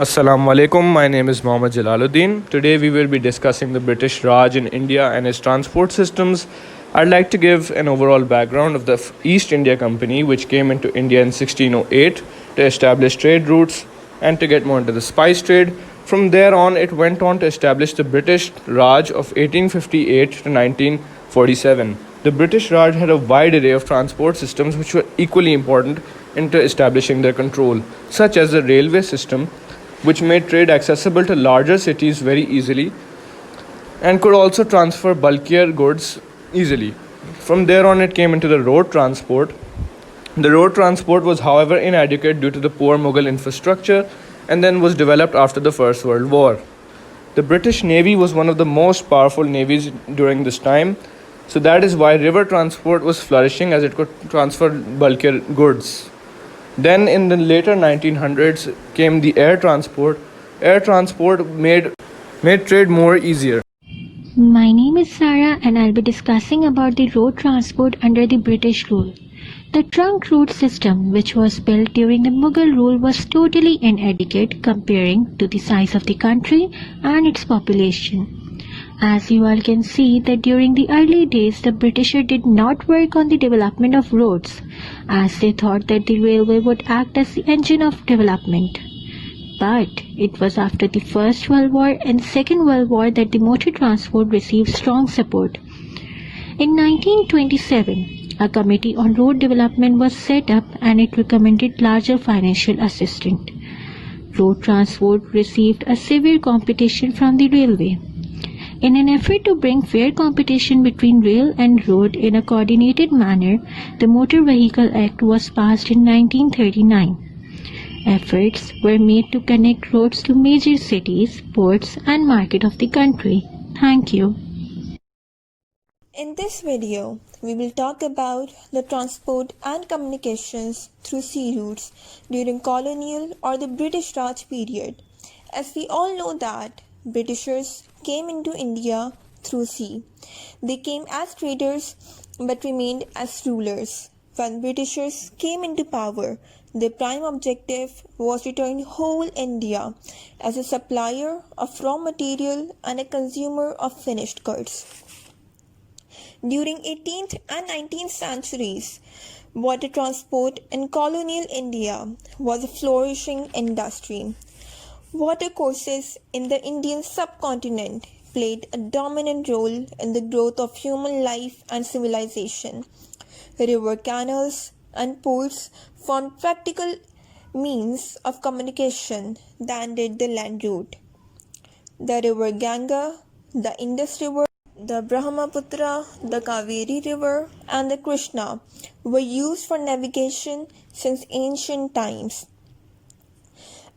Assalamu alaikum. My name is Mohammad Jalaludin. Today we will be discussing the British Raj in India and its transport systems. I'd like to give an overall background of the East India Company, which came into India in 1608 to establish trade routes and to get more into the spice trade. From there on, it went on to establish the British Raj of 1858 to 1947. The British Raj had a wide array of transport systems which were equally important into establishing their control, such as the railway system, which made trade accessible to larger cities very easily and could also transfer bulkier goods easily. From there on, it came into the road transport. The road transport was, however, inadequate due to the poor Mughal infrastructure and then was developed after the First World War. The British Navy was one of the most powerful navies during this time, so that is why river transport was flourishing as it could transfer bulkier goods. Then in the later 1900s came the air transport. Air transport made trade more easier. My name is Sarah and I'll be discussing about the road transport under the British rule. The trunk road system, which was built during the Mughal rule, was totally inadequate comparing to the size of the country and its population. As you all can see that during the early days the Britishers did not work on the development of roads, as they thought that the railway would act as the engine of development. But it was after the First World War and Second World War that the motor transport received strong support. In 1927, a committee on road development was set up and it recommended larger financial assistance. Road transport received a severe competition from the railway. In an effort to bring fair competition between rail and road in a coordinated manner, the Motor Vehicle Act was passed in 1939. Efforts were made to connect roads to major cities, ports and market of the country. Thank you. In this video, we will talk about the transport and communications through sea routes during colonial or the British Raj period. As we all know that Britishers came into India through sea. They came as traders but remained as rulers. When Britishers came into power, their prime objective was to turn whole India as a supplier of raw material and a consumer of finished goods. During 18th and 19th centuries, water transport in colonial India was a flourishing industry. Watercourses in the Indian subcontinent played a dominant role in the growth of human life and civilization. River canals and ports formed practical means of communication than did the land route. The river Ganga, the Indus River, the Brahmaputra, the Kaveri River, and the Krishna were used for navigation since ancient times.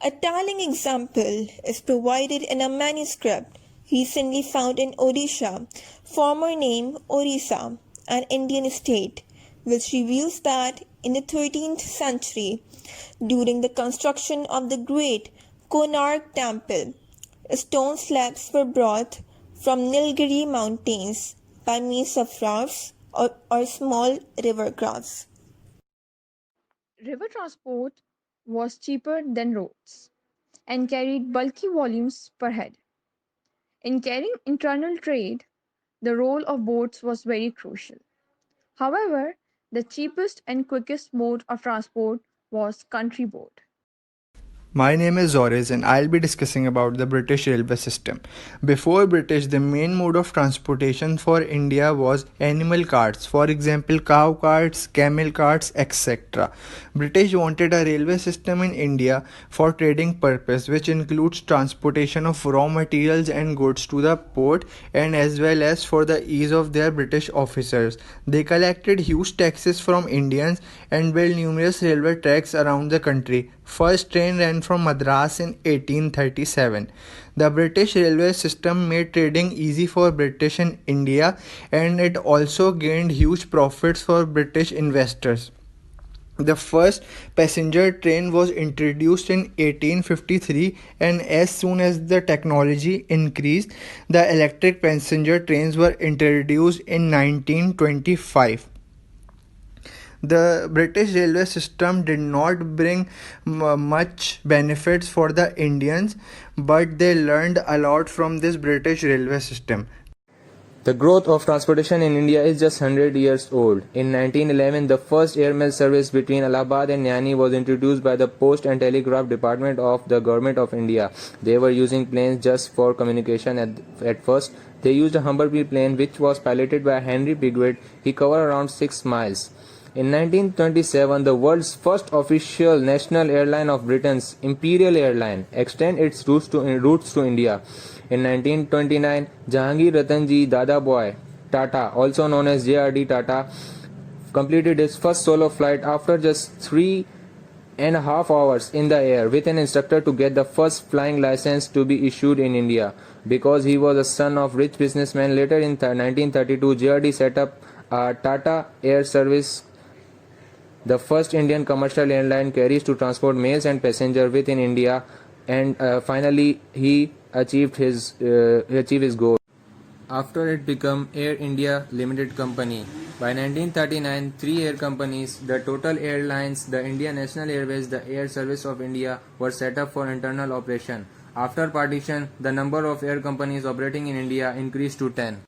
A telling example is provided in a manuscript recently found in Odisha, former name Orissa, an Indian state, which reveals that in the 13th century, during the construction of the great Konark temple, stone slabs were brought from Nilgiri mountains by means of rafts or small river crafts. River transport was cheaper than roads and carried bulky volumes per head. In carrying internal trade, the role of boats was very crucial. However, the cheapest and quickest mode of transport was country boat. My name is Zouraiz and I'll be discussing about the British railway system. Before British, the main mode of transportation for India was animal carts, for example cow carts, camel carts, etc. British wanted a railway system in India for trading purpose, which includes transportation of raw materials and goods to the port and as well as for the ease of their British officers. They collected huge taxes from Indians and built numerous railway tracks around the country. First train ran from Madras in 1837. The British railway system made trading easy for British in India and it also gained huge profits for British investors. The first passenger train was introduced in 1853 and as soon as the technology increased, the electric passenger trains were introduced in 1925. The British railway system did not bring much benefits for the Indians, but they learned a lot from this British railway system. The growth of transportation in India is just 100 years old. In 1911, the first airmail service between Allahabad and Ghani was introduced by the Post and Telegraph Department of the Government of India. They were using planes just for communication at first. They used a Humblebee plane which was piloted by Henry Pigott. He covered around 6 miles. In 1927, the world's first official national airline of Britain's Imperial Airline extended its routes to India. In 1929, Jahangir Ratanji Dadabhai Tata, also known as JRD Tata, completed his first solo flight after just 3.5 hours in the air with an instructor to get the first flying license to be issued in India. Because he was a son of rich businessman, later in 1932, JRD set up Tata Air Service, the first Indian commercial airline carries to transport mails and passengers within India, and finally he achieved his goal. After it became Air India Limited Company. By 1939, 3 air companies, the Total Airlines, the Indian National Airways, the Air Service of India, were set up for internal operation. After partition, the number of air companies operating in India increased to 10.